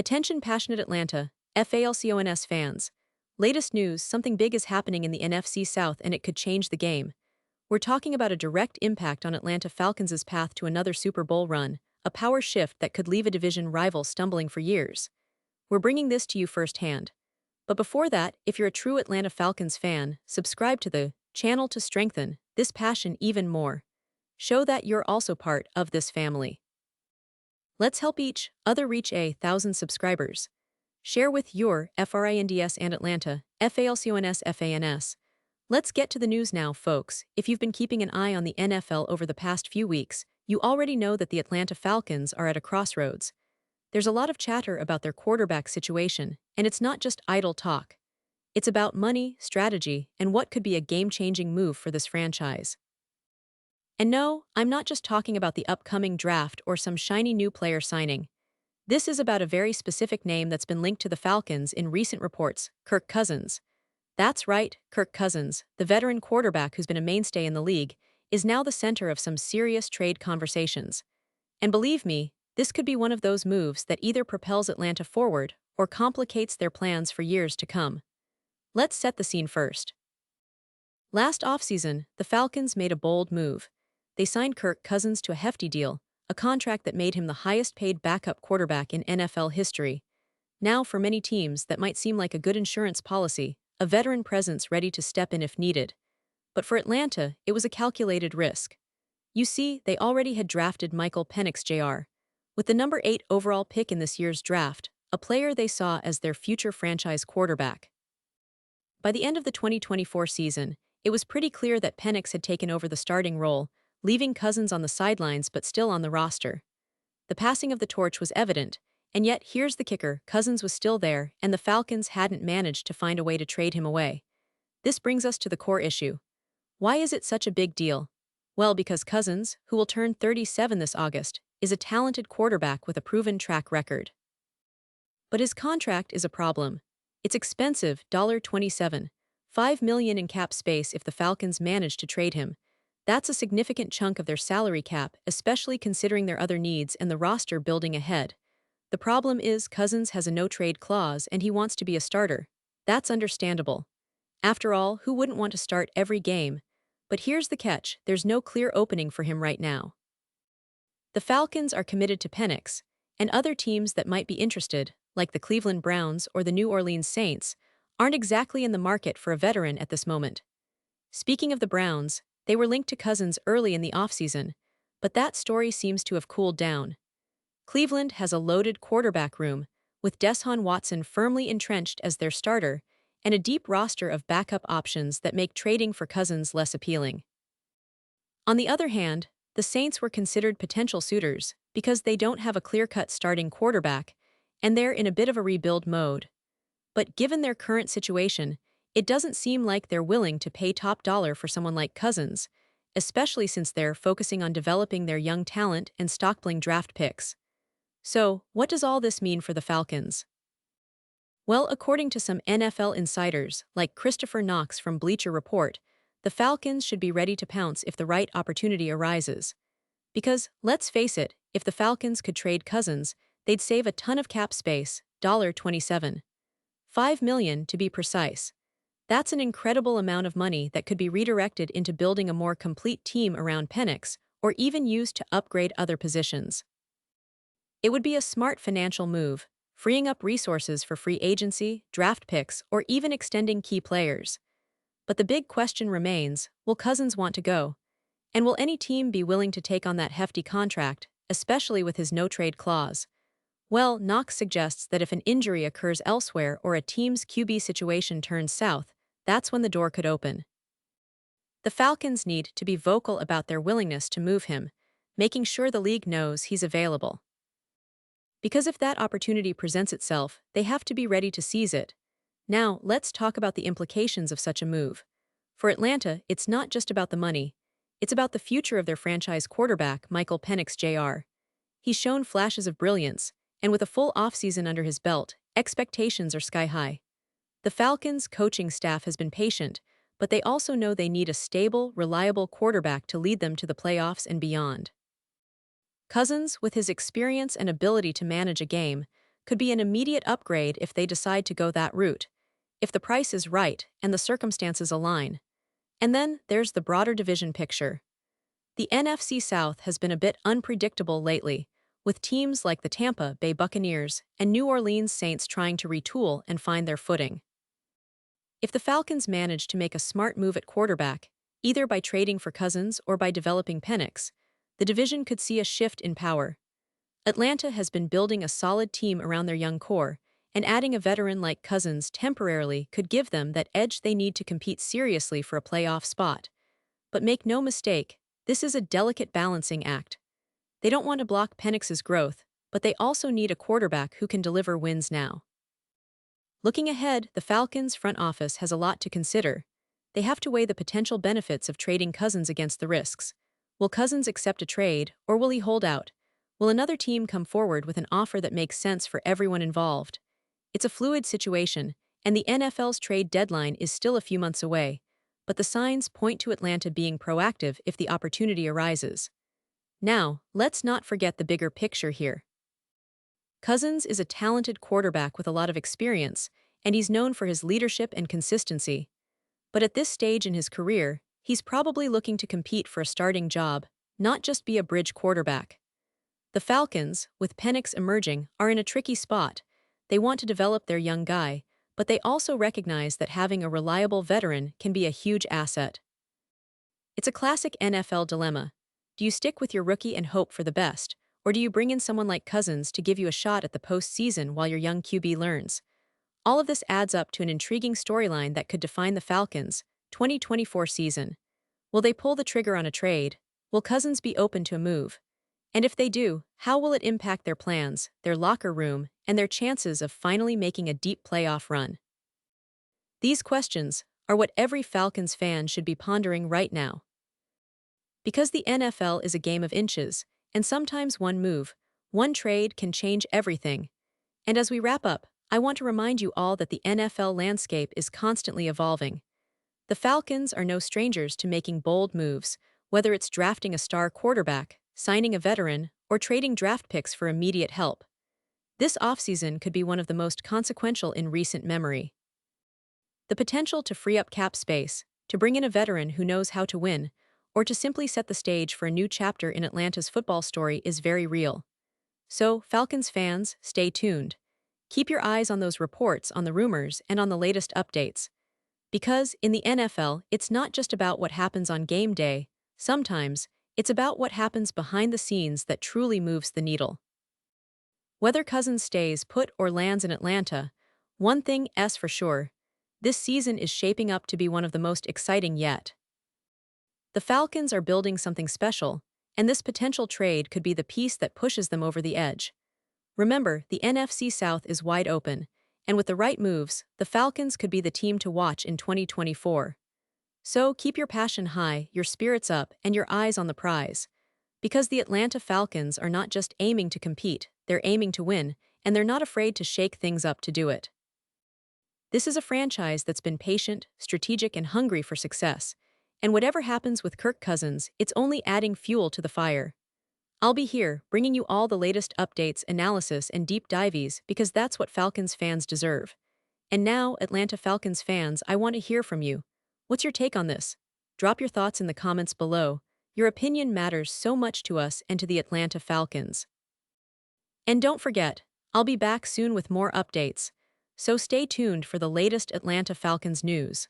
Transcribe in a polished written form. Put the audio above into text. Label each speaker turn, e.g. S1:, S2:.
S1: Attention passionate Atlanta, Falcons fans. Latest news, something big is happening in the NFC South and it could change the game. We're talking about a direct impact on Atlanta Falcons' path to another Super Bowl run, a power shift that could leave a division rival stumbling for years. We're bringing this to you firsthand. But before that, if you're a true Atlanta Falcons fan, subscribe to the channel to strengthen this passion even more. Show that you're also part of this family. Let's help each other reach 1,000 subscribers. Share with your FRINDS and Atlanta, FALCONS. Let's get to the news now, folks. If you've been keeping an eye on the NFL over the past few weeks, you already know that the Atlanta Falcons are at a crossroads. There's a lot of chatter about their quarterback situation, and it's not just idle talk. It's about money, strategy, and what could be a game-changing move for this franchise. And no, I'm not just talking about the upcoming draft or some shiny new player signing. This is about a very specific name that's been linked to the Falcons in recent reports, Kirk Cousins. That's right, Kirk Cousins, the veteran quarterback who's been a mainstay in the league, is now the center of some serious trade conversations. And believe me, this could be one of those moves that either propels Atlanta forward or complicates their plans for years to come. Let's set the scene first. Last offseason, the Falcons made a bold move. They signed Kirk Cousins to a hefty deal, a contract that made him the highest-paid backup quarterback in NFL history. Now, for many teams, that might seem like a good insurance policy, a veteran presence ready to step in if needed. But for Atlanta, it was a calculated risk. You see, they already had drafted Michael Penix Jr. with the number 8 overall pick in this year's draft, a player they saw as their future franchise quarterback. By the end of the 2024 season, it was pretty clear that Penix had taken over the starting role, leaving Cousins on the sidelines but still on the roster. The passing of the torch was evident, and yet here's the kicker: Cousins was still there, and the Falcons hadn't managed to find a way to trade him away. This brings us to the core issue. Why is it such a big deal? Well, because Cousins, who will turn 37 this August, is a talented quarterback with a proven track record. But his contract is a problem. It's expensive, $27.5 million in cap space if the Falcons manage to trade him. That's a significant chunk of their salary cap, especially considering their other needs and the roster building ahead. The problem is Cousins has a no-trade clause and he wants to be a starter. That's understandable. After all, who wouldn't want to start every game? But here's the catch: there's no clear opening for him right now. The Falcons are committed to Penix, and other teams that might be interested, like the Cleveland Browns or the New Orleans Saints, aren't exactly in the market for a veteran at this moment. Speaking of the Browns, they were linked to Cousins early in the offseason, but that story seems to have cooled down. Cleveland has a loaded quarterback room, with Deshaun Watson firmly entrenched as their starter, and a deep roster of backup options that make trading for Cousins less appealing. On the other hand, the Saints were considered potential suitors because they don't have a clear-cut starting quarterback, and they're in a bit of a rebuild mode. But given their current situation, it doesn't seem like they're willing to pay top dollar for someone like Cousins, especially since they're focusing on developing their young talent and stockpiling draft picks. So, what does all this mean for the Falcons? Well, according to some NFL insiders, like Christopher Knox from Bleacher Report, the Falcons should be ready to pounce if the right opportunity arises. Because, let's face it, if the Falcons could trade Cousins, they'd save a ton of cap space, $27.5 million to be precise. That's an incredible amount of money that could be redirected into building a more complete team around Penix, or even used to upgrade other positions. It would be a smart financial move, freeing up resources for free agency, draft picks, or even extending key players. But the big question remains, will Cousins want to go? And will any team be willing to take on that hefty contract, especially with his no-trade clause? Well, Knox suggests that if an injury occurs elsewhere or a team's QB situation turns south, that's when the door could open. The Falcons need to be vocal about their willingness to move him, making sure the league knows he's available. Because if that opportunity presents itself, they have to be ready to seize it. Now, let's talk about the implications of such a move. For Atlanta, it's not just about the money. It's about the future of their franchise quarterback, Michael Penix Jr. He's shown flashes of brilliance, and with a full offseason under his belt, expectations are sky-high. The Falcons' coaching staff has been patient, but they also know they need a stable, reliable quarterback to lead them to the playoffs and beyond. Cousins, with his experience and ability to manage a game, could be an immediate upgrade if they decide to go that route, if the price is right and the circumstances align. And then there's the broader division picture. The NFC South has been a bit unpredictable lately, with teams like the Tampa Bay Buccaneers and New Orleans Saints trying to retool and find their footing. If the Falcons manage to make a smart move at quarterback, either by trading for Cousins or by developing Penix, the division could see a shift in power. Atlanta has been building a solid team around their young core, and adding a veteran like Cousins temporarily could give them that edge they need to compete seriously for a playoff spot. But make no mistake, this is a delicate balancing act. They don't want to block Penix's growth, but they also need a quarterback who can deliver wins now. Looking ahead, the Falcons' front office has a lot to consider. They have to weigh the potential benefits of trading Cousins against the risks. Will Cousins accept a trade, or will he hold out? Will another team come forward with an offer that makes sense for everyone involved? It's a fluid situation, and the NFL's trade deadline is still a few months away, but the signs point to Atlanta being proactive if the opportunity arises. Now, let's not forget the bigger picture here. Cousins is a talented quarterback with a lot of experience, and he's known for his leadership and consistency. But at this stage in his career, he's probably looking to compete for a starting job, not just be a bridge quarterback. The Falcons, with Penix emerging, are in a tricky spot. They want to develop their young guy, but they also recognize that having a reliable veteran can be a huge asset. It's a classic NFL dilemma. Do you stick with your rookie and hope for the best, or do you bring in someone like Cousins to give you a shot at the postseason while your young QB learns? All of this adds up to an intriguing storyline that could define the Falcons' 2024 season. Will they pull the trigger on a trade? Will Cousins be open to a move? And if they do, how will it impact their plans, their locker room, and their chances of finally making a deep playoff run? These questions are what every Falcons fan should be pondering right now. Because the NFL is a game of inches, and sometimes one move, one trade can change everything. And as we wrap up, I want to remind you all that the NFL landscape is constantly evolving. The Falcons are no strangers to making bold moves, whether it's drafting a star quarterback, signing a veteran, or trading draft picks for immediate help. This offseason could be one of the most consequential in recent memory. The potential to free up cap space, to bring in a veteran who knows how to win, or to simply set the stage for a new chapter in Atlanta's football story is very real. So, Falcons fans, stay tuned. Keep your eyes on those reports, on the rumors, and on the latest updates. Because, in the NFL, it's not just about what happens on game day. Sometimes, it's about what happens behind the scenes that truly moves the needle. Whether Cousins stays put or lands in Atlanta, one thing is for sure: this season is shaping up to be one of the most exciting yet. The Falcons are building something special, and this potential trade could be the piece that pushes them over the edge. Remember, the NFC South is wide open, and with the right moves, the Falcons could be the team to watch in 2024. So keep your passion high, your spirits up, and your eyes on the prize. Because the Atlanta Falcons are not just aiming to compete, they're aiming to win, and they're not afraid to shake things up to do it. This is a franchise that's been patient, strategic, and hungry for success. And whatever happens with Kirk Cousins, it's only adding fuel to the fire. I'll be here, bringing you all the latest updates, analysis, and deep dives because that's what Falcons fans deserve. And now, Atlanta Falcons fans, I want to hear from you. What's your take on this? Drop your thoughts in the comments below. Your opinion matters so much to us and to the Atlanta Falcons. And don't forget, I'll be back soon with more updates. So stay tuned for the latest Atlanta Falcons news.